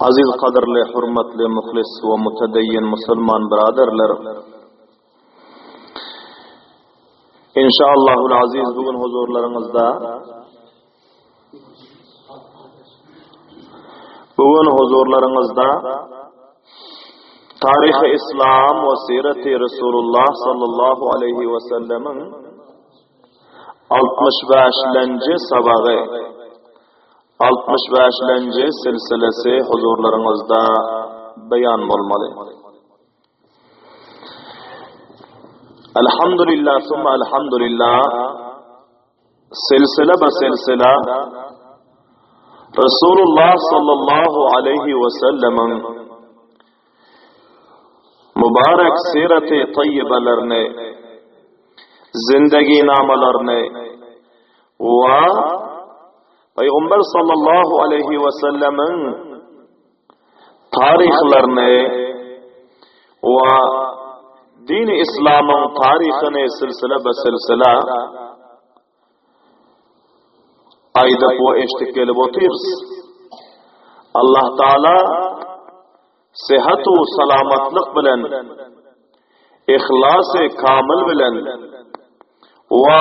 Aziz kadirli, hurmatli, muhlis ve mutedeyyin Müslüman biraderler. İnşallahul aziz bugün huzurlarınızda Tarih-i İslam ve Siret-i Resulullah sallallahu aleyhi ve sellemin 65. sabağı 65. silsilesi huzurlarınızda beyan olmalı. Elhamdülillah, sümme elhamdülillah, silsile be silsile, Resulullah sallallahu aleyhi ve sellemin mübarek siret-i tayyibelerini, zindagi namalarını ve Peygamber sallallahu aleyhi ve sellemin tarihlerini ve din-i İslam'ın tarihini silsile be silsile aydıp ve eşlik gelip oturuz. Allah Teala sıhhatu salamatlık bilen, ihlas-ı kamil bilen ve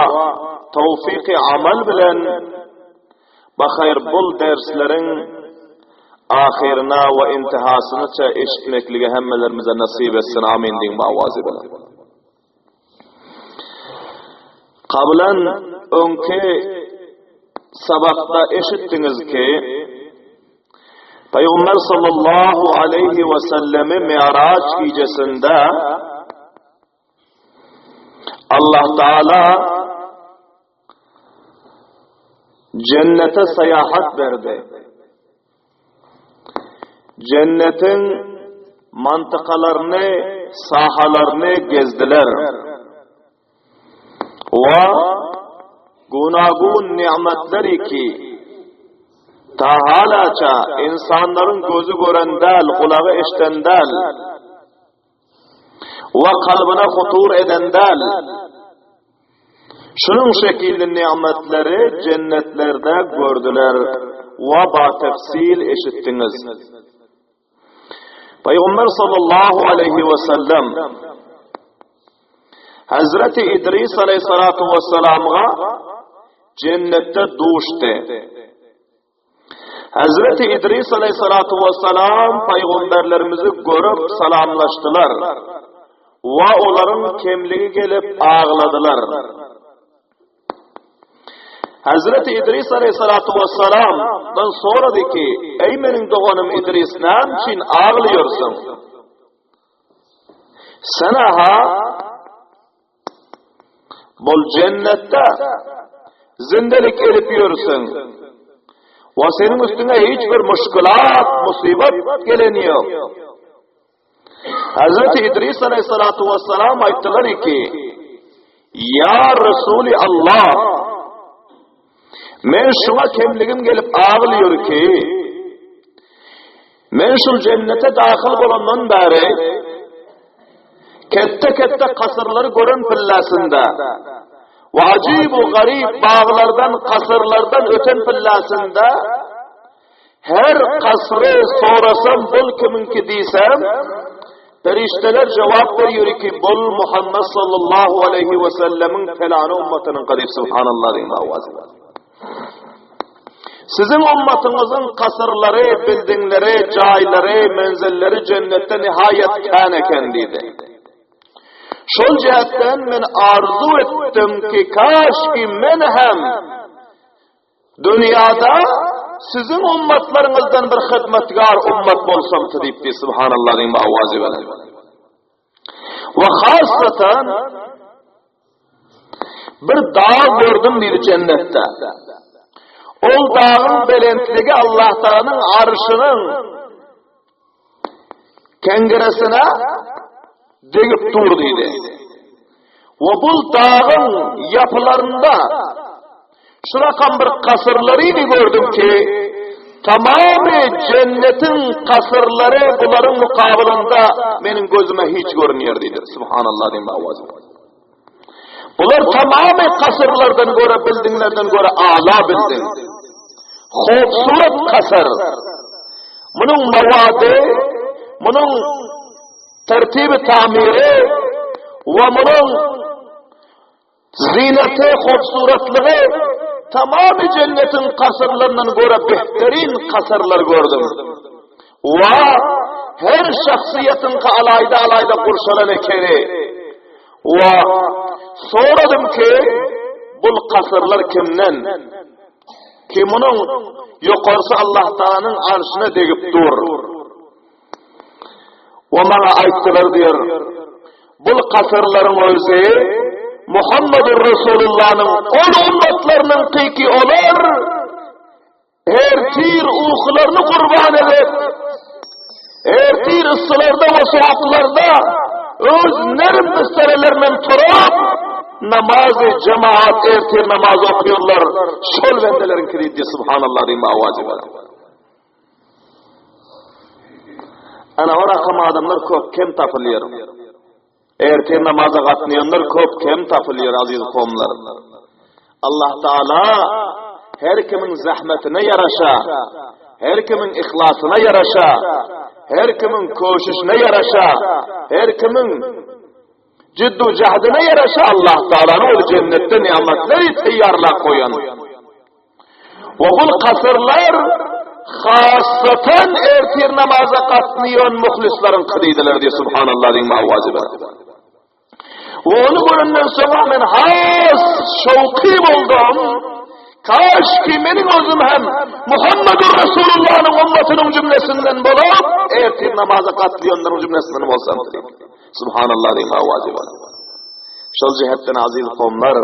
tevfik-i amel bilen bakayır bul derslerin ahirine ve intihasını eşitmekliğe hemmelerimize nasip etsin. Amin deyin bu avazı bilen. Kablen önkü sabakta eşittiniz ki Peygamber sallallahu aleyhi ve sellemi Mi'raç gecesinde Allah Teala cennete seyahat verdi. Cennetin mantıkalarını, sahalarını gezdiler. Ve gunagun nimetleri ki ta halaça insanların gözü görendel, kulağı eşitendel ve kalbine hutur edendel şunun şekilde nimetleri cennetlerde gördüler ve batefsil eşittiniz. Peygamber sallallahu aleyhi ve sellem Hazreti İdris aleyhissalatu vesselam'a cennette duştu. Hazreti İdris aleyhissalatu vesselam peygamberlerimizi görüp salamlaştılar ve onların kemliği gelip ağladılar. Hazreti İdris aleyhissalatu vesselam'dan sonra de ki, ey benim doğanım İdris, ne için ağlıyorsun? Sana bol cennette zindelik elipiyorsun. Ve senin üstüne hiçbir müşkülat, musibet geleniyor. Hazreti İdris aleyhissalatu vesselam ayettiler ki, ya Resulü Allah, men şuna kemligim gelip ağlıyor ki, men şu cennete dahil olandan beri kette kasırları görün pillasında ve acib-u garip bağlardan, kasırlardan öten pillasında her kasrı sorasam bul kiminki diysem perişteler cevap veriyor ki bul Muhammed sallallahu aleyhi ve sellemin felanı ummatının kadir. Subhanallah diyeyim avazı. Sizin ummatınızın kasırları, bildingleri, cayları, menzilleri cennette nihayet kâne kendiydi. Şol cihetten men arzu ettim ki kaş ki men hem dünyada sizin ummatlarınızdan bir hizmetgar ummat bolsam deyip de subhanallah diyeyim avazı verin. Ve hasaten bir dağ gördüm bir cennette. O dağın belentliği Allah Teala'nın arşının kengeresine değip durduydu. Ve bu dağın yapılarında şurakan bir kasırlarıydı gördüm ki tamamı cennetin kasırları bunların mukabilinde benim gözüme hiç görünüyor dedi. Subhanallah diyeyim avazı. Bunlar tamamı kasırlardan göre, bildinglerden göre âlâ bilding. Khubsurat kasır. Bunun mevadi, bunun tertibi tamiri ve bunun zineti, hubsuratlığı tamamı cennetin kasırlarından göre behterin kasırlar gördüm. Ve her şahsiyetin alayda kurşalan ekeri. Ve soradım ki bu kasırlar kimden? Ki bunun yukarısı Allah Teala'nın arşına degip dur. Ve bana ayttılar diyor. Bu kasırların özü Muhammedur Resulullah'ın on ümmetlerinin kıyki olur. Ertir uykularını kurban edip, ertir ısılarda ve soğuklarda öz nerim müsterelerinin turup namazı cemaat ertir namazı okuyorlar. Şol bendelerin kiridi subhanallah diyeyim avacı var. Ana o rakam adamlar çok kem tapılıyor. Ertir namaza katmayanlar çok kem tapılıyor aziz kavimler. Allah Teala her kimin zahmetine yaraşa, her kimin ihlasına yaraşa, her kimin koşuşuna yaraşa, her kimin ciddu cahdine yaraşa Allah Teala'nın o cennette nimetleri teyyarla koyan. Ve bu kasırlar hasaten ertir namaza katmayan muhlislerin kıdıydılar diye subhanallah diyeyim avvacı ben. Ve onu göründen sonra ben has şevki buldum. Kaş ki benim özüm hem Muhammedur Resulullah'ın ümmetinin cümlesinden bulup ertir namaza katlayanların cümlesinden olsam diyeyim. Subhanallah diyeyim avvacı ben. Şol cihetten aziz kavimler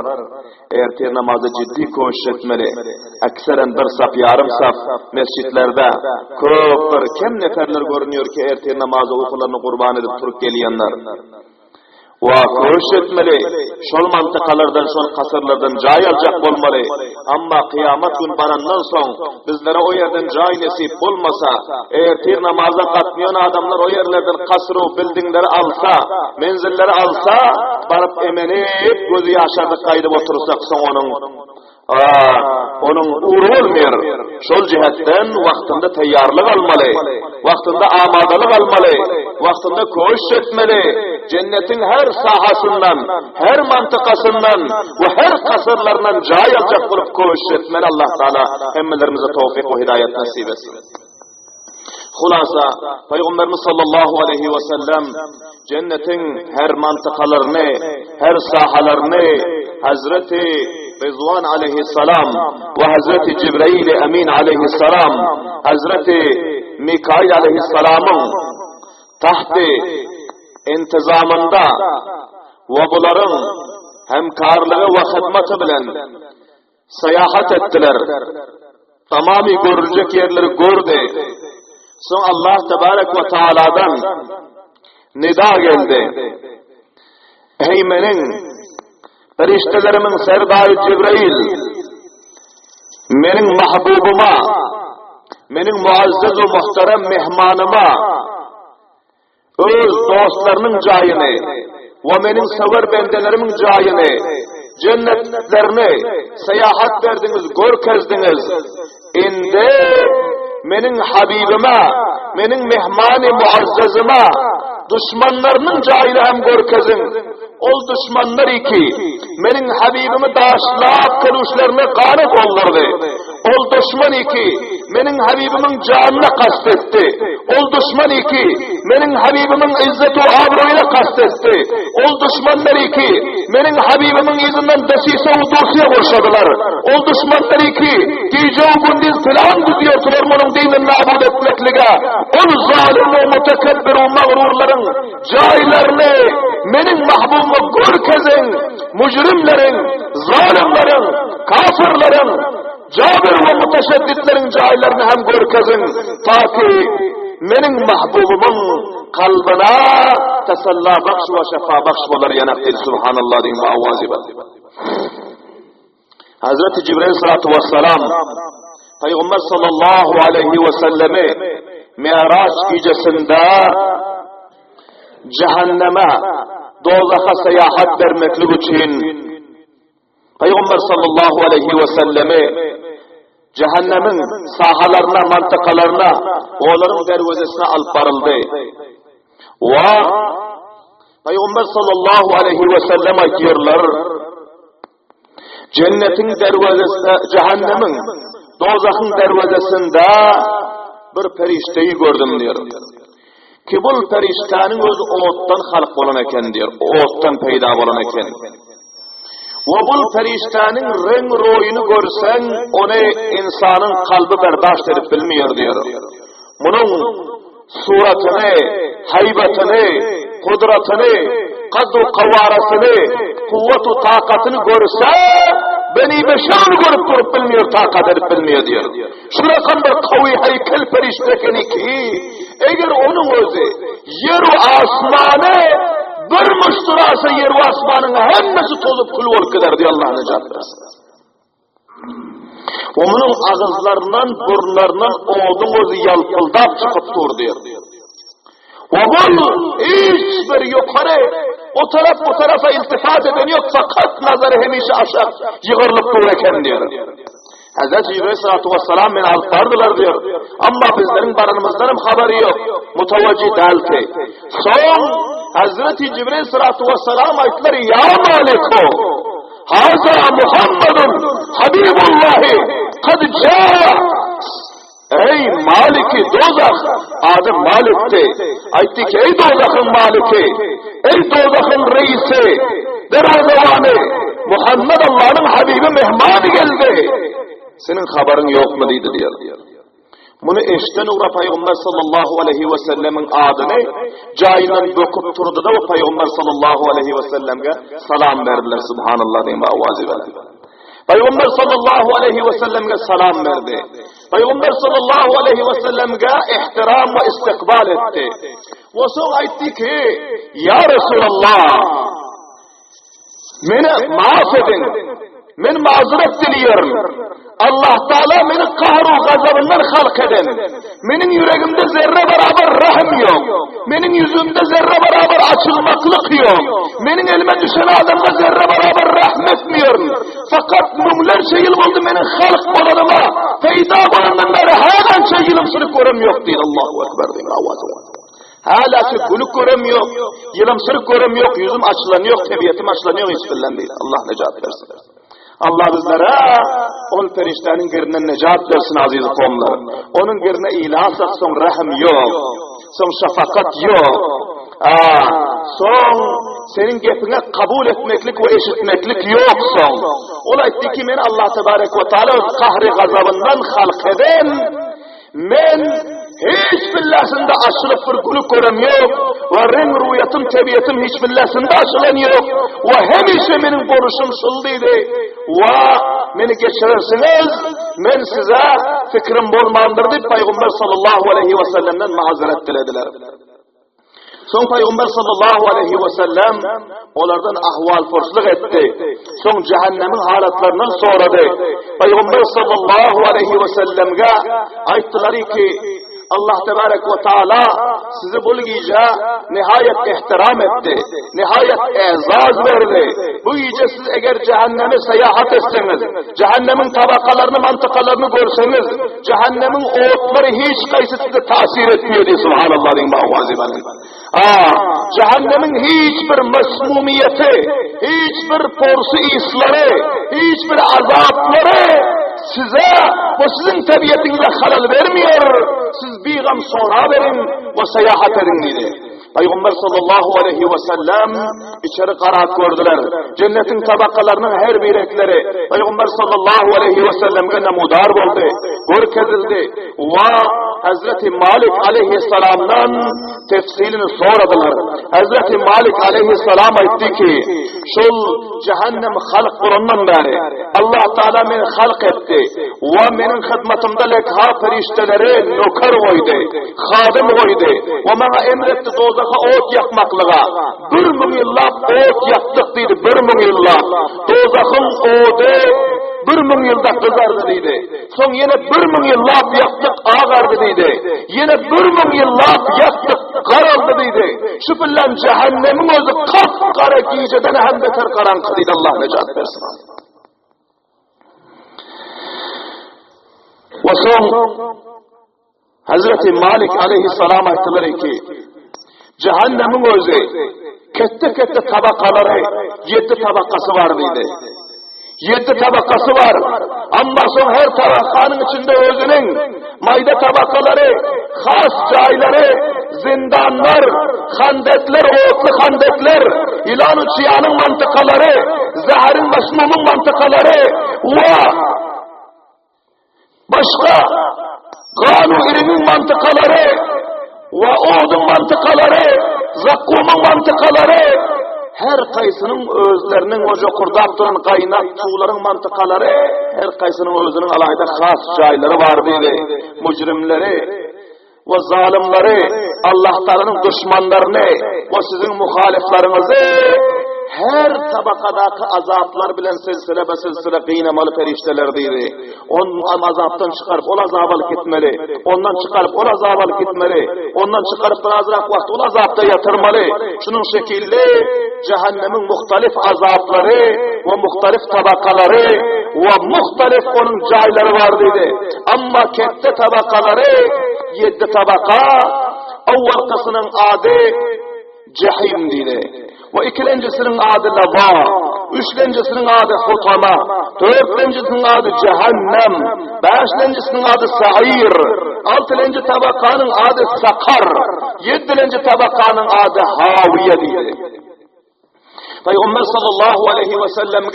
ertir namazı ciddi koşuş etmeli. Ekseren bir saf, yarım saf mescitlerde köptür kem neferler görünüyor ki ertir namazı uykularını kurban edip turup geliyenler. Ve koşuş etmeli. Şol mantıkalardan, şol kasırlardan cay alacak olmalı. Ama kıyamet gün barandan son bizlere o yerden cay nesip olmasa, ertir namaza katmayan adamlar o yerlerden kasırı, bildingleri alsa, menzilleri alsa, barıp emenip gözü yaşardık kaydıp oturursak son onun uğru olmuyor. Şol cihetten vaktinde teyyarlık almalı, vaktinde amadalık almalı, vaktinde koşuş etmeli. Cennetin her sahasından, her mantıkasından ve her kasırlarından cay alacak bulup koşuş etmeli. Allah Teala hemmelerimize tevfik ve hidayet nasip etsin. Hulasa Peygamberimiz sallallahu aleyhi ve sellem cennetin her mantıkalarını, her sahalarını Hazreti Rızvan aleyhisselam ve Hazreti Cibril Emin aleyhisselam, Hazreti Mikail aleyhisselamın tahti intizamında ve bunların hemkarlığı ve hizmeti bilen seyahat ettiler. Tamamı görülecek yerleri gördü. Sonra Allah Tebarek ve Teala'dan nida geldi. Ey menin feriştelerimin serdari Cibril, menin mahbubuma, menin muazzez ve muhterem mehmanıma, öz dostlarının cayını ve menin sever bendelerimin cayını, cennetlerini seyahat verdiniz, gör kezdiniz. İndi menin habibime, menin mehmani muazzezime, düşmanlarının cayını hem gör kezin. Ol düşmanlar iki, menin habibimi daşlap kıluşlarına kanık olurdu. Ol düşman iki, menin habibimin canına kastetti. Ol düşman iki, menin habibimin izzeti ve abruyla kastetti. Ol düşmanlar iki, menin habibimin izinden desise ve dosya boşadılar. Ol düşmanlar iki, gece o gündüz filan gidiyordular bunun dinin nabud etmekliğe. Ol zalim ve mutekebbir ve mağrurların cahillerine, menin mahbubuma gör kezin, mücrimlerin, zalimlerin, kafirlerin, cabir ve muteşedditlerin cahillerine hem gör kezin. Ta ki menin mahbubumun kalbına tesalla bakş ve şefa bakş bolar yanaktil. Subhanallah diyeyim ve avvazi ben. Hazreti Cibril sallallahu vesselam Peygamber sallallahu aleyhi ve selleme Mi'raç gecesinde cehenneme, dozaha seyahat vermeklik için Peygamber sallallahu aleyhi ve selleme cehennemin sahalarına, mantikalarına, onların dervazesine alıp barıldı. Ve Peygamber sallallahu aleyhi ve sellem aytıyorlar, cennetin dervazesinde, cehennemin, dozakın dervazesinde bir perişteyi gördüm diyor. Ki bu periştenin özü oğuttan halk olan eken diyor, oğuttan peyda olan eken. Ve bu periştenin renk royunu görsen, onu insanın kalbi berdaşt edip bilmiyor diyor. Bunun suratını, haybetini, kudretini, kadru kavarasını, kuvvetu takatını görse, beni beşer görüp durup bilmiyor, takat edip bilmiyor diyor. Şuna kadar kavi heykel periştekeni ki, eğer onun özü, yer-u asmanı, bir müştürası yer-u asmanın hemmesi tozup kül olup gider diyor, Allah necat versin. Onun ağızlarından, burnlarından oğdun özü yalpıldap çıkıp dur diyor. Ve bu hiçbir yukarı, o taraf bu tarafa iltifat eden yok, fakat nazarı hemişe aşağı yığırlıp dururken diyor. Hazreti Cibril sallallahu aleyhi ve sellem beni alıp vardılar diyor. Ama bizlerin barınımızdan haberi yok. Mutavacih değil ki. Son Hazreti Cibril sallallahu aleyhi ve sellem ayetler, ya Maliko, haza Muhammedun Habibullahi kad ca. Ey Maliki dozak, adı Malik'ti. Aytti ki ey dozakın Maliki, ey dozakın reisi, dervazavanı, Muhammed Allah'ın Habibi mehmanı geldi. Senin haberin yok mu dedi diyor. Bunu eşten uğra Peygamber sallallahu aleyhi ve sellemin adını cayından döküp turdu da o Peygamber sallallahu aleyhi ve sellem'e salam verdiler. Subhanallah diyeyim ve avazi verdi. Peygamber sallallahu aleyhi ve sellem'e salam verdi. Peygamber sallallahu aleyhi ve sellem'e ihtiram ve istikbal etti. Ve sonra aytti ki, ya Resulallah, beni maaf edin, ben mazeret diliyorum. Allah Teala beni kahru gazabından halk eden, benim yüreğimde zerre beraber rahim yok, benim yüzümde zerre beraber açılmaklık yok, benim elime düşen adamda zerre beraber rahmetmiyorum. Fakat mümlerce yıl oldu benim halk olanıma, feyda olanından beri hâlanca yılımsırık görüm yok diyor. Allahu Ekber diyor. Hala ki gülük görüm yok, yılımsırık görüm yok, yüzüm açılanıyor, tabiatım açılanıyor, hiçbirlen değil. Allah necat versin. Allah bizlere ol periştenin gerinden necat versin aziz kavimler. Onun gerine ilah sakson rahim yok, son şafakat yok. Son senin gepine kabul etmeklik ve eşitmeklik yok son. Olaydı ki men Allah tebarek ve teala kahri gazabından halk eden, men hiçbirlasında açılıp bir gülük görem yok ve renk rüyatım, tabiatım hiçbirlasında açılan yok ve hemişe benim konuşum şulduydu ve beni geçirirsiniz, men size fikrim bolmandır deyip Peygamber sallallahu aleyhi ve sellem'den mazeret dilediler. Son Peygamber sallallahu aleyhi ve sellem onlardan ahval forsuzluk etti. Son cehennemin halatlarından soradı. Peygamber sallallahu aleyhi ve sellem'e ayttılar ki, Allah tebarek ve teala sizi bulgice nihayet ihtiram etti, nihayet ezaz verdi. Bu gece siz eğer cehenneme seyahat etseniz, cehennemin tabakalarını, mantıkalarını görseniz, cehennemin oğutları hiç kaysı size tasir etmiyor diye subhanallah diyeyim bağvazibenin. Cehennemin hiçbir mesmumiyeti, hiçbir porsu isleri, hiçbir azapları size bu sizin tabiatınıza halal vermiyor. Siz bir gam sonra verin ve seyahat edin dedi. Peygamber sallallahu aleyhi ve sellem içeri karat gördüler. Cennetin tabakalarının her birekleri Peygamber sallallahu aleyhi ve sellem'e namudar oldu, görkezildi ve Hazreti Malik aleyhisselam'dan tefsilini soradılar. Hazreti Malik aleyhisselam etti ki, şul cehennem halk kurundan beri Allah Teala beni halk etti ve benim hizmetimde lekha perişteleri nokar koydu, hadim koydu ve bana emretti dozaka ot yakmaklığa. 1000 yıllar ot yaktık dedi, 1000 yıllar. Dozakın odu 1000 yılda kızardı dedi. Son yine 1000 yıllar yaktık ağardı dedi. Yine 1000 yıllar yaktık karaldı dedi. Şu bilen cehennemin özü kapkara giyiceden hem beter karanlık dedi. Allah necat versin. Ve son Hazreti Malik aleyhisselam ayttılar ki cehennemin özü kette tabakaları 7 tabakası var dedi. 7 tabakası var. Ama son her tabakanın içinde özünün mayda tabakaları, has cayları, zindanlar, handetler, oğutlu handetler, ilan-ı çiyanın mantıkaları, zeherin mesmumun mantıkaları ve başka ganu irimin mantıkaları ve oğudun mantıkaları, zakkumun mantıkaları, her kaysının özlerinin o jokurdap duran kaynak tuğların mantıkaları, her kaysının özünün alayda has cayları var dedi. Mücrimleri ve zalimleri, Allah'tanın düşmanlarını ve sizin muhaliflerinizi her tabakadaki azaplar bilen silsile kıynamalı perişteler dedi. Onun azaptan çıkarıp o azabı alıp gitmeli. Ondan çıkarıp o azabı alıp gitmeli. Ondan çıkarıp birazrak vakit o azapta yatırmalı. Şunun şekilde cehennemin muhtelif azapları ve muhtelif tabakaları ve muhtelif onun cayları var dedi. Ama kette tabakaları 7 tabaka, avvalkasının adı cehim dedi. Ve ikincisinin adı lava, üçüncüsünün adı hutama, dördüncüsünün adı cehennem, beşincisinin adı sa'ir, altıncı tabakanın adı sakar, yedinci tabakanın adı haviye dedi. Peygamber sallallahu aleyhi ve sellem'e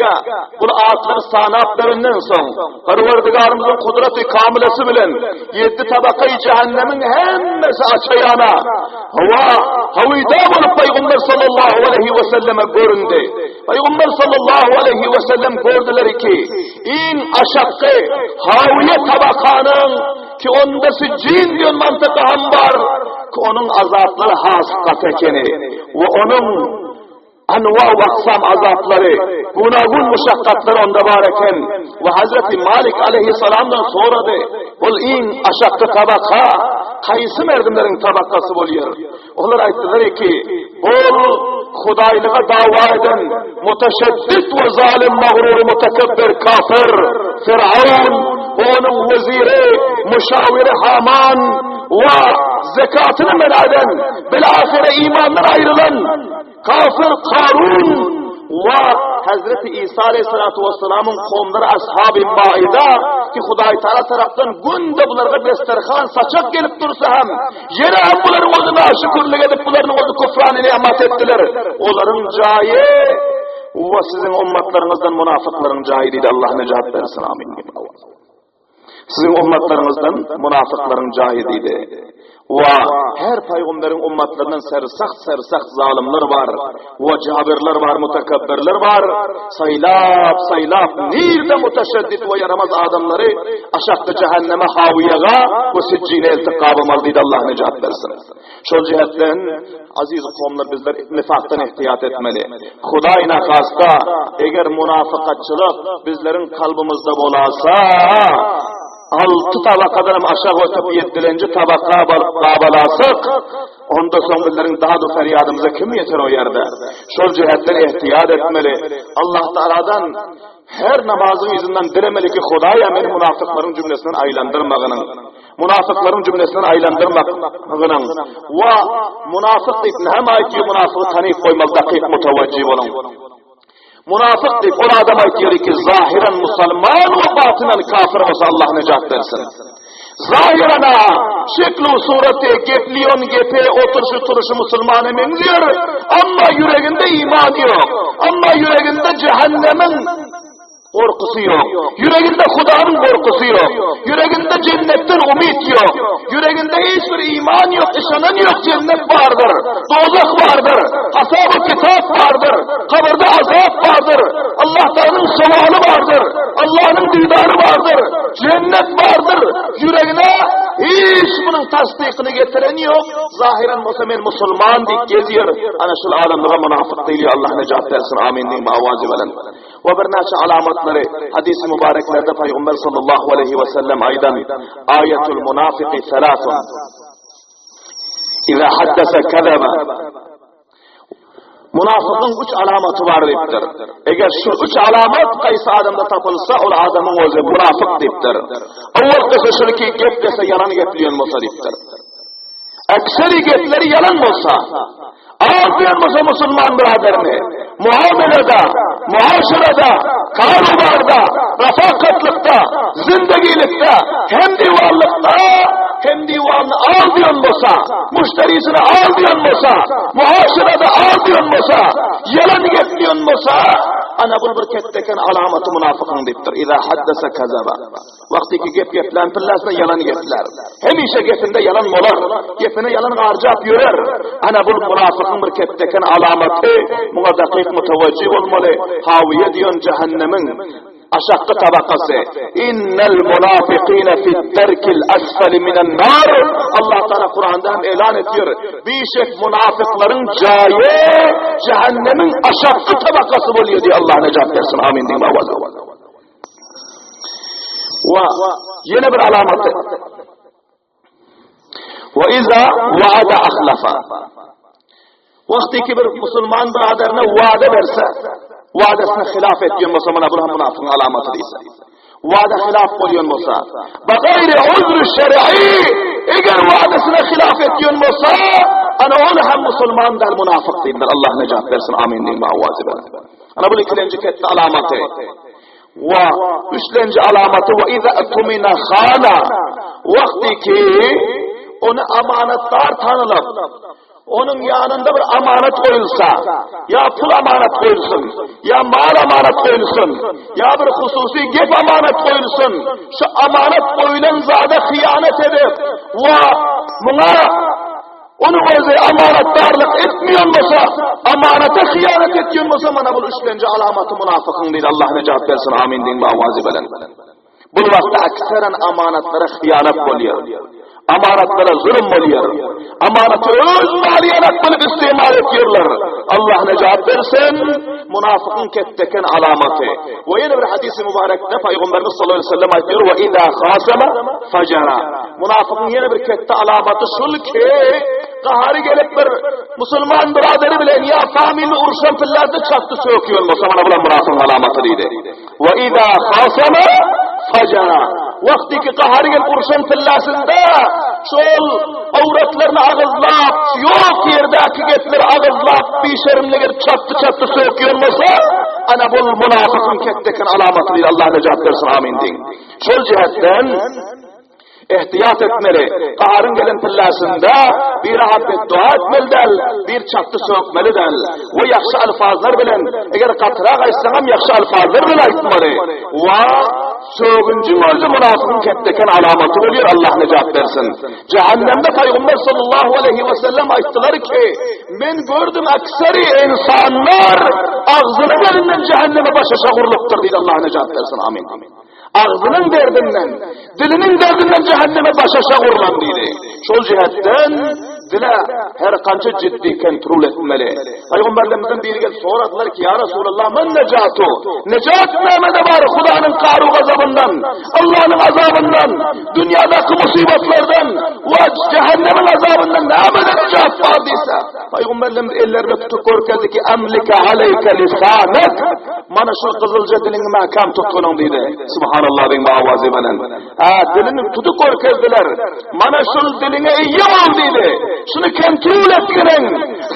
bu ayetler sanatlerinden son Parvardigarımızın kudreti kamilesi bilen 7 tabakayı cehennemin hemmesi açayana havida bulup Peygamber sallallahu aleyhi ve selleme göründü. Peygamber sallallahu aleyhi ve sellem gördüler ki in aşakkı haviye tabakanın ki onda siccin diyor mantıkı ham var ki onun azapları hasıkat ekeni ve onun anva ve aksam azapları, gunagun muşakkatları onda varken ve Hazreti Malik aleyhisselamdan soradı. Ol in aşakkı tabaka, kaysı merdimlerin tabakası oluyor. Onlar ayttılar ki, ol Hudaylığa dava eden, muteşeddit ve zalim mağrur mutekebbir kafir, Firavun, onun veziri, müşaviri Haman ve zekatını men eden, bilahare imandan ayrılan, kafir Karun ve Hazreti İsa Aleyhisselatü Vesselam'ın kavmleri Ashab-ı Maide ki Huday Teala taraftan günde bunlara desterhan saçak gelip dursa hem yine hem bunların oduna şükürlük edip bunların odu kufranı nimet ettiler. Onların cayı ve sizin ummatlarınızdan münafıkların cayı dedi. Allah necat versin amin. Sizin ummatlarınızdan münafıkların cayı dedi. Ve her peygamberin ummatlarından sersak zalimler var. Ve cabirler var, mutekebbirler var. Saylap, nirde muteşeddit ve yaramaz adamları aşağı cehenneme haviyega ve siccine iltikabı mal dedi. Allah necat versin. Şu cihetten aziz kavimler bizler nifaktan ihtiyat etmeli. Hudayna kasta eğer münafıkatçılık bizlerin kalbimizde bolasa 6 tabakadan aşağı ötüp 7. tabaka bağlasak, onda son bizlerin daha da feryadımıza kim yeter o yerde? Şu cihetten ihtiyat etmeli. Allah Teala'dan her namazın izinden dilemeli ki Hudaya beni münafıkların cümlesinden aylandırmağının, münafıkların cümlesinden aylandırmağının ve münafık deyip hem ayet münafığı tanıyıp koymak dakik mutevacib olun. Münafık deyip o adam ayetiyor ki zahiren musalman ve batinen kafir olsa Allah necat versin. Zahirana şekli sureti gepliyon gepe oturuşu Müslümanı benziyor ama yüreğinde iman yok. Ama yüreğinde cehennemin korkusu yok. Yüreğinde Huda'nın korkusu yok. Yüreğinde cennetten umut yok. Yüreğinde hiçbir iman yok, işanan yok. Cennet vardır, dozak vardır, hesab-ı kitap vardır, kabirde azap vardır, Allah'ın sualı vardır, Allah'ın didarı vardır, cennet vardır. Yüreğine hiç bunun tasdikini getiren yok. Zahiren Müslüman deyip geziyor. Ana şu alemde münafık değil. Allah necat versin. Amin diyeyim. Avazi veren. Ve bir neçe alamatları hadis-i mübareklerde Peygamber sallallahu aleyhi ve sellem aydan ayetul münafiki selasun İza haddese kezebe Münafıkın 3 alamatı var deyipdir. Eğer şu 3 alamat qaysı adamda tapılsa, o adamın özü münafık deyipdir. Awval dese şuniki gep dese yalan gepliyon bolsa deyipdir. Aksari gepleri yalan bolsa, ağzıyan bolsa musulman biraderini, muamelede, muaşerede, karubarda, rafakatlıkta, zindegilikte, hem divarlıkta, hem divanını al diyon bolsa, müşterisini al diyon bolsa, muhaşirada al diyon bolsa, yalan getliyon bolsa, ana bul bir ketteken alamatı münafıkın deyiptir. İza haddese kazaba. Vaktiki geplen pillasına yalan gepler. Hemişe gepinde yalan molar, gepine yalan harcap yörer. Ana bul münafıkın bir ketteken alamatı, buna dakik müteveccih olmalı, haviye diyon cehennemin aşakkı tabakası. İnnel munafikine fid derkil asfali minen nar. Allah Teala Kur'an'da hem elan ediyor. Birçok münafıkların cayı cehennemin aşakkı tabakası oluyor diye Allah necat versin. Amin diyeyim. Ve yine bir alamatı. Ve iza vaada ahlafa. Vaktiki bir Müslüman biraderine vaade verse, vaadesine hilaf ettiyon bolsa, mana bu münafıkın alamatı deyse. Vaade hilaf bolyon bolsa, bagayri uzru şer'i, eğer vaadesine hilaf ettiyon bolsa, ana onu hem Müslüman der münafık deyindir. Allah necat versin. Amin deyin. Ana bu ikilenci ketti alamatı. Ve üçlenci alamatı ve iza etumina khana. Vaktiki onu amanetdar tanılıp, onun yanında bir amanet koyulsa, ya pul amanet koyulsun, ya mal amanet koyulsun, ya bir hususi gep amanet koyulsun, şu amanet koyulan zade hıyanet edip, ve buna onu özü amanetdarlık etmiyor musa, amanete hıyanet ediyor musa, bana bu üçlenci alamatı münafıkın değil. Allah necat versin. Amin deyin. Bu vakti akseren amanetlere hıyanet oluyor. Amanetlere zulüm oluyor. Amaneti öz maliyenet bulup istimal ediyorlar. Allah necat versin. Münafıkın ketteken alamatı. Ve yine bir hadis-i mübarekte Peygamberimiz sallallahu aleyhi ve sellem ayetiyor. Ve idâ khâsema facera. Münafıkın yine bir kette alamatı şul ki, kahari gelip bir Müslüman biraderi bilen ya famili urşan pillerde çaktı söküyor. Musamman bulan münafıkın alamatı deydi. Ve idâ khâsema facera. Vaktiki kahari gelip urşan pillasında şol avretlerini ağızlap, yok yerdeki getleri ağızlap, bir şerimleri çattı söküyor musa, ana bul münafıkın ketteken alamatı deydi. Allah necat versin. Amin deyin. Şol cihetten ihtiyat etmeli. Kaharın gelin pillasında bir rahat dua etmelidir, bir çattı sökmelidir. Ve yakşı alfazlar bilen, eğer katıra kaysanam yakşı alfazlar bilen aytmalı. Ve sögüncü özü münafıkın ketteken alamatı oluyor. Allah necat versin. Cehennemde Peygamber sallallahu aleyhi ve sellem ayttılar ki, ben gördüm aksari insanlar ağzının elinden cehenneme başa şağırlıktır deydi. Allah necat versin. Amin. Ağzının derdinden, dilinin derdinden cehenneme başa şağırlan deydi. Şol cihetten dile her kança ciddi kontrol etmeli. Peygamberlerimizden biri gelip soradılar ki, ya Resulallah men necatu? Necat nemede var Kuda'nın karu gazabından, Allah'ın azabından, dünyadaki musibetlerden ve cehennemin azabından nemede necat var deyse. Peygamberlerimiz ellerine tutup korkedi ki, emlike aleyke lisanek, mana şu kızılca dilini mahkam tuttunun deydi. Subhanallah bin mağavazi benen. Dilini tutup korkediler. Mana şu diline iyi ol deydi. Şunu kontrol etginin,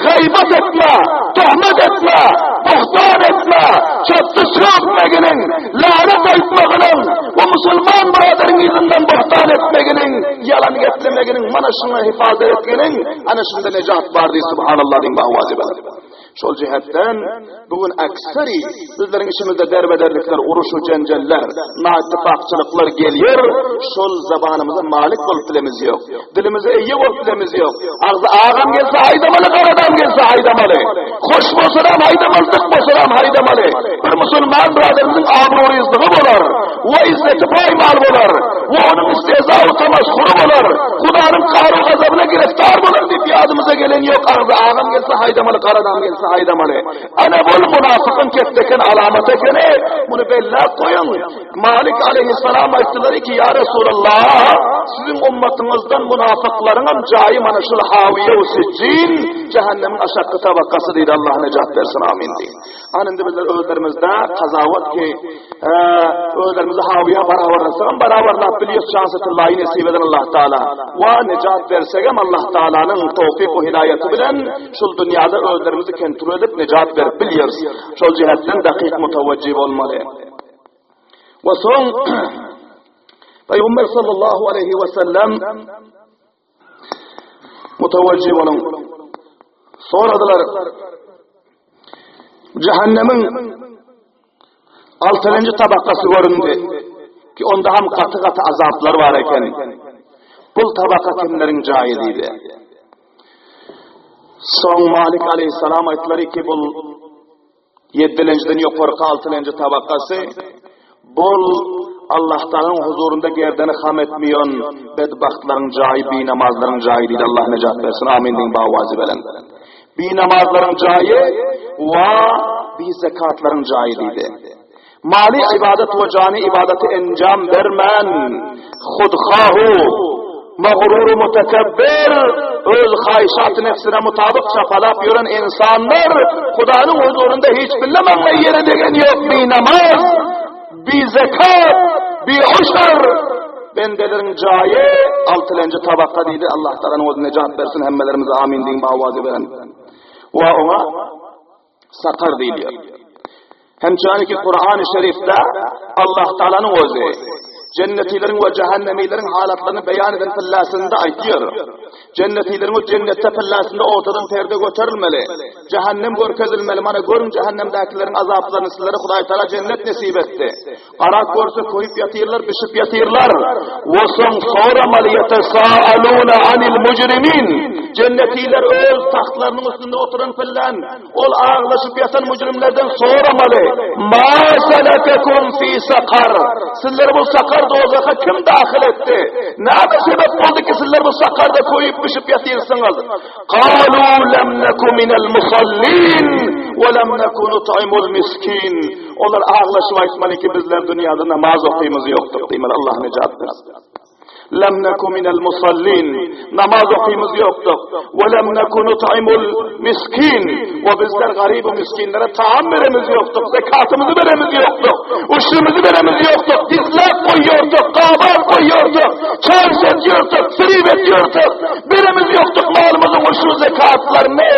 gaybat etme, tuhmet etme, buhtan etme, çattı sökmeginin, lanet etmeginin, o Müslüman biraderin izinden buhtan etmeginin, yalan getlemeginin, mana şunu hifaz etginin, ana şunda necat var diye. Subhanallah din mağavazi benen. Şol cihetten bugün aksari bizlerin işimizde derbederlikler, uruşu cenceller, naittifakçılıklar geliyor. Şol zabanımıza malik olup dilimiz yok. Dilimize iyi olup dilimiz yok. Ağzı ağam gelse haydamalı, karadan gelse haydamalı. Hoş bosuram haydamalı, dık bosuram haydamalı. Bir Müslüman biraderimizin abruru izdiği bolar. Ve izzeti paymal bolar. Ve onun isteza utamaz kuru bolar. Kuda'nın karu gazabına gireftar bolar deyip yadımıza gelen yok. Ağzı ağam gelse haydamalı, karadan gelse haydamalı. Ana bol münafıkın ketteken alamet ekene, bunu bella koyun. Malik aleyhisselam ayettileri ki, ya Resulallah, sizin ummatınızdan münafıkların cayı mana şul haviye usiccin cehennemin aşağı tabakası deydi. Allah necat versin amin deyin. Anında bizler özlerimizde kazavat ki özlerimizi haviye baravarlasın baravarlap biliyoruz şansıtıllahi nesip eden Allah Teala ve necat versegem Allah Teala'nın tevfik ve hidayeti bilen şul dünyada özlerimizi kontrol edip necat verip biliyoruz. Şul cihetten dakik mutevecih olmalı. Ve son Peygamber sallallahu aleyhi ve sellem mutevecih olun. Soradılar cehennemin 6. tabakası göründü ki onda hem katı katı azaplar var eken bu tabaka kimlerin cahiliydi? Son Malik aleyhisselam ayetleri ki bu 7. yukarı 6. tabakası bu Allah Teala'nın huzurunda gerdeni ham etmiyon bedbahtların cahili, namazların cahiliydi. Allah necat versin. Amin deyin bağvazı veren. Bir namazların cahili ve bir zekatların cahiliydi. Mali ibadet ve cani ibadeti encam vermen, khudkhahu, mağruru mutekebbir, öz hayşat-ı nefsine mutabık çapalap yören insanlar, Kuda'nın huzurunda hiç bilemem yeri degen yok. Bir namaz, bir zekat, bir uşar, bendelerin cayi 6. tabaka deydi. Allah Teala'nın o necat versin hemmelerimize amin deyin bağvazı veren. Ve ona sakar deyiliyor. Hem ki Kur'an-ı Şerif'te Allah Teala'nın özü cennetilerin ve cehennemilerin halatlarını beyan eden fillasında aytıyor. Cennetilerin ve cennette fillasında ortadan perde götürülmeli. Cehennem görkezilmeli. Mana görün cehennemdekilerin azaplarını sizlere Huday Teala cennet nasip etti. Arak görse koyup yatırlar, pişip yatırlar. Ve sonra maliyete sa'aluna anil mücrimin. Cennetiler öz tahtlarının üstünde oturan fillan, ol ağlaşıp yatan mücrimlerden soramalı. Ma selekekum fi sakar. Sizler bu sakar dozağa kim dahil etti? Ne sebep oldu ki sizler bu sakarda koyup pişip yatırsınız? Kalu lem neku minel musallin ve lem neku nut'imul miskin. Onlar ağlaşıp aytmalı ki bizler dünyada namaz okuyumuz yoktur. Deyimler Allah necat versin. Lem neku minel musallin. Namaz okuyumuz yoktur. Ve lem neku nut'imul miskin. Ve bizler garib-i miskinlere taam veremiz yoktur. Zekatımızı veremiz yoktur. Uşumuzu veremiz yoktur. Dizlak koyuyorduk. Kabar koyuyorduk. Çarş ediyorduk. Sirib ediyorduk. Veremiz yoktur malımızın uşu zekatlarını.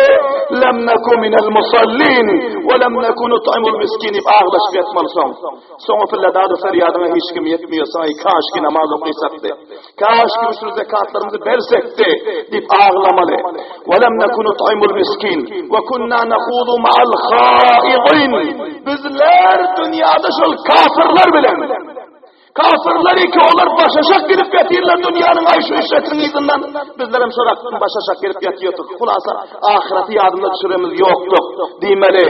Lem neku minel musallin. Ve lem neku nut'imul miskin. Ağlaşıp yatmalısın. Sonra filladadı feryadına hiç kim yetmiyorsa kaş ki namaz okuysaktı. Kaş ki uşu zekatlarımızı versekti. Deyip ağlamalı. Ve lem neku nut'imul miskin. Ve kunna nekhudu ma'al khaidin. Bizler dünyada şol kafirler bilen. Kafirler ki onlar başaşak girip yatırlar dünyanın ayşu işletinin izinden. Bizler hem şoraktan başaşak girip yatıyorduk. Kulasa ahireti yadında düşüremiz yoktuk. Demeli.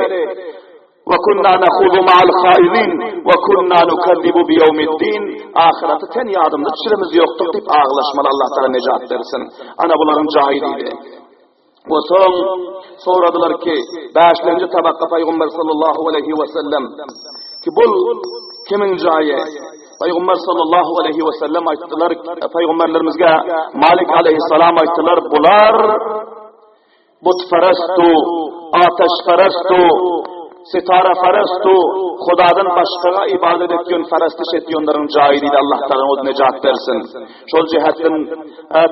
وَكُنَّا نَخُوضُ مَعَ الْخَائِذِينَ وَكُنَّا نُكَذِّبُ بِيَوْمِ الدِّينِ Ahireti ten yadımda düşüremiz yoktuk deyip ağlaşmalı. Allah Teala necat versin. Ana bunların cahiliydi. Ve soradılar ki 5. tabakka Peygamber sallallahu aleyhi ve sellem ki bu kimin cayi? Peygamber sallallahu aleyhi ve sellem ayttılar Peygamberlerimizge Malik aleyhisselam ayttılar bular butfarastu, ateşfarastu, sitara farastu, Hudadan başkaga ibadet etken farastiş etkenlerin cahiliydi. Allah Teala o necat versin. Şol cihetten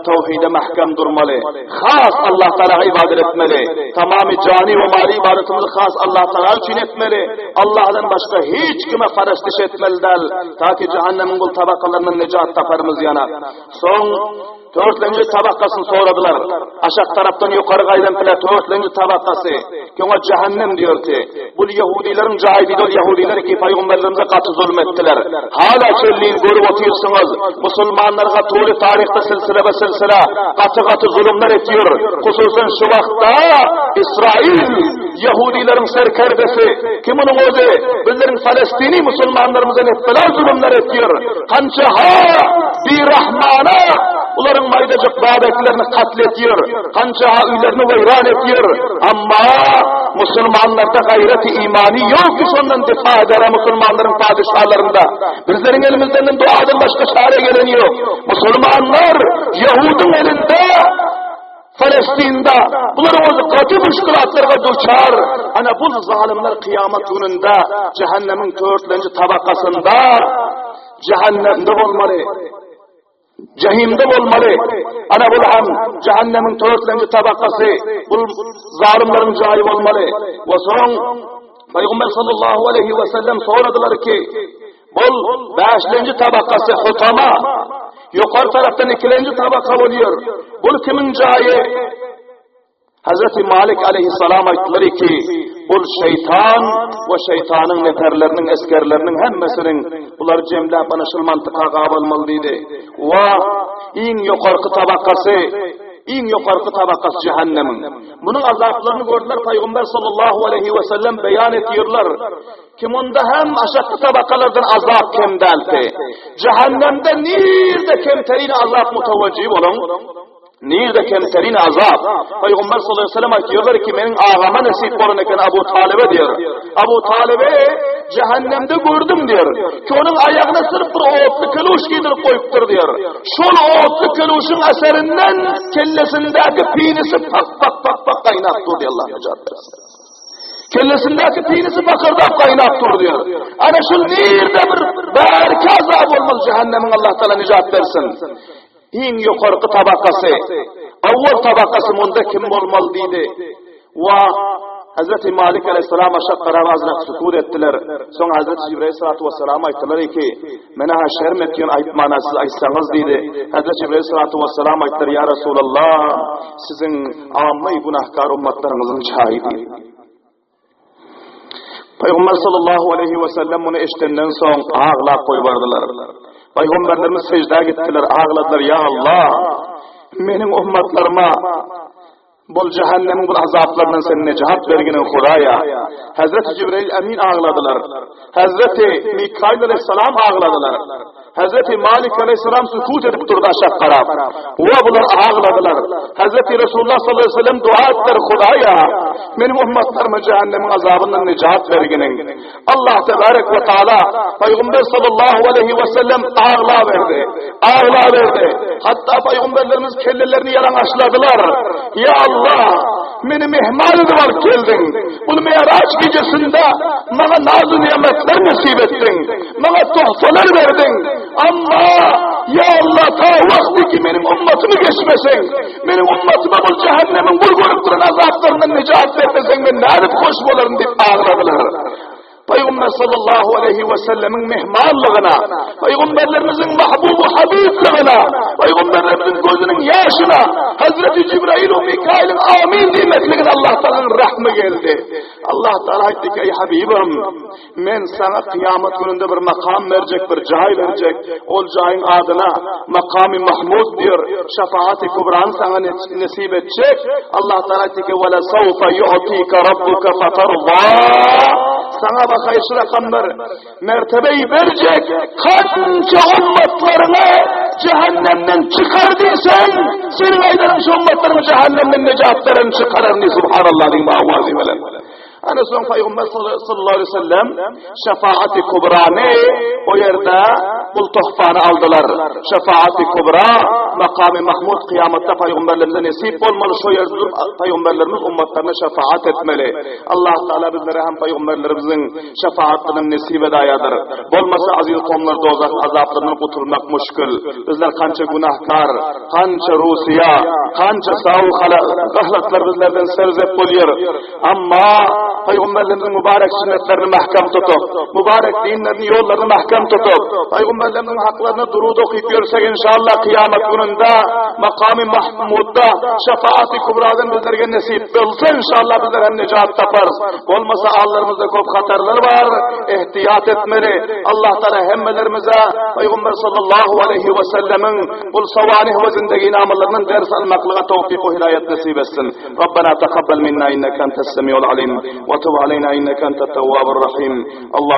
tevhide mahkem durmalı. Khas Allah Teala'ya ibadet etmeli. Tamamı cani ve mali ibadetimizi khas Allah Teala için etmeli. Allah'tan başka hiç kime farastiş etmeli del. Ta ki cehennemin bu tabakalarının necat taparımız yana. Son 4. tabakasını soradılar. Aşağı taraftan yukarı gaydan bile 4. tabakası. Ki ona cehennem diyor ki bu Yahudilerin cahiliydi. Yahudiler ki Peygamberlerimize katı zulmettiler. Hala çölliğin görüp otuyorsunuz. Müslümanlara tuğlu tarihte silsile ve silsile katı zulümler ediyor. Hususen şu vakta İsrail Yahudilerin serkerbesi kimin oğlu? Bizlerin Falestini Müslümanlarımıza netbeler zulümler ediyor. Kança bir Rahmana onların maydacık babetlerini katletiyor. Kança üylerini veyran ediyor. Ama Müslümanlarda gayreti imani yok ki sondan difa eder Müslümanların padişahlarında. Bizlerin elimizden duadan başka çare gelen yok. Müslümanlar Yahud'un elinde, Filistin'de bunların o katı müşkülatlarına duçar. Ana bu zalimler kıyamet gününde cehennemin 4. tabakasında cehennemde olmalı. Cehimde olmalı. Ana bu ham cehennemin 4. tabakası bu zalimlerin cayı olmalı. Ve son Peygamber sallallahu aleyhi ve sellem soradılar ki bu 5. tabakası hutama, yukarı taraftan 2. tabaka oluyor. Bu kimin cayı? Hazreti Malik aleyhisselam ayttılar ki bu şeytan ve şeytanın neferlerinin, eskerlerinin hemmesinin bunlar cemlep anışıl mantıqa qabalmalıydı. Ve en yukarı tabakası cehennemin. Bunun azaplarını gördüler. Peygamber sallallahu aleyhi ve sellem beyan ediyorlar. Kim onda hem aşağı tabakalardan azap kemdeldi. Cehennemde nirde kemterin azap mutavacib olun. Nirde kemterin azap. Peygamber sallallahu aleyhi ve sellem diyorlar ki benim ağama nasip olun eken Abu Talib'e diyor. Abu Talib'e cehennemde gördüm diyor. Ki onun ayağına sırf bir otlu kılıç giydirip koyuptur diyor. Şol otlu kılıçın eserinden kellesindeki pinisi pak kaynaktır diyor Allah necat versin. Kellesindeki pinisi bakırdap kaynaktır diyor. Ana şu nirde bir belki azap olmaz cehennemin Allah Teala necat versin. En yukarı tabakası, avval tabakası bunda kim olmalıydı? Ve Hazreti Malik aleyhisselam aşağı karavazına sükûd ettiler. Sonra Hazreti Cibril aleyhissalatu vesselam ayttılar ki, mena şerm ettiğin ayıp manasız aytsanız dedi. Hazreti Cibril aleyhissalatu vesselam ayttılar, ya Resulallah, sizin amme günahkar ummatlarınızın şahidi. Peygamber sallallahu aleyhi ve sellem bunu eşitenden sonra ağlap koyuvardılar. Peygamberlerimiz secdeye gittiler, ağladılar, ya Allah, benim ummatlarıma bol cehennemin bu azaplarından sen necat verginin Hudaya. Hazreti Cibril Emin ağladılar. Hazreti Mikail aleyhisselam ağladılar. Hazreti Malik aleyhisselam sükût edip durdu aşağı karab. Ve bunlar ağladılar. Hazreti Resulullah sallallahu aleyhi ve sellem dua ettiler Hudaya. Benim ummatlarıma cehennemin azabından necat verginin. Allah tebarek ve teala Peygamber sallallahu aleyhi ve sellem ağla verdi. Hatta Peygamberlerimiz kellelerini yalanlaşladılar. Ya Allah, beni mihmal edip geldin. Bunu Meyraç gecesinde bana nazı nimetler nasip ettin. Bana tuhfalar verdin. Ama ya Allah ta vakti ki benim ummatımı geçmesin. Benim ummatıma bu cehennemin vurgurup duran azaplarından necat vermesen ben ne edip hoş bularım deyip ağladılar. Peygamber sallallahu aleyhi ve sellemin mihmallığına, Peygamberlerimizin mahbubu habiblığına, Peygamberlerimizin gözünün yaşına, Hazreti Cibrail ve Mikail'in amin nimetliğine Allah Teala'nın rahmi geldi. Allah Teala etti ki ey Habibim, men sana kıyamet gününde bir makam verecek, bir cay verecek. O cayın adına makam-ı Mahmud diyor, şefaat-i kubran sana nasip edecek. Allah Teala etti ki وَلَا سَوْفَ يُعْتِيكَ رَبُّكَ فَتَرْضَى sana bakayış rakamlar mertebeyi verecek. Kanca ummatlarını cehennemden çıkardıysan senin ayların şu ummatlarını cehennemden necatlarını çıkarırını subhanallah diyeyim avazi velen. Ana son Peygamber sallallahu aleyhi ve sellem şefaat-i kubrani o yerde bu tuhfanı aldılar. Şefaat-i kubra makam-ı Mahmud kıyamette Peygamberlerimize nasip olmalı. Şu yerde Peygamberlerimiz ummatlarına şefaat etmeli. Allah Teala bizlere hem Peygamberlerimizin şefaatinin nasip edayadır. Olmasa aziz komlar dozak azaplarından kurtulmak müşkül. Bizler kança günahkar, kança Rusiya, kança sağ ahlaklar bizlerden serzep oluyor. Ama Peygamberlerimizin mübarek sünnetlerini mahkam tutup, mübarek dinlerini, yollarını mahkam tutup, Peygamberlerimizin haklarını duruda okuyup görsek inşallah kıyamet gününde, makam-ı Mahmud'da, şefaat-i kubradan bizlerge nasip olsa inşallah bizler hem necat taparız. Olmasa ağlarımızda çok hatarlar var, ihtiyat etmeli. Allah Teala hemmelerimize Peygamber sallallahu aleyhi ve sellemin bu savanih ve zindagi amellerinin ders almaklığa tevfik ve hidayet nasip etsin. Rabbena tekabbel minna inneke entes semiul alim. وتب علينا إنك أنت التواب الرحيم. الله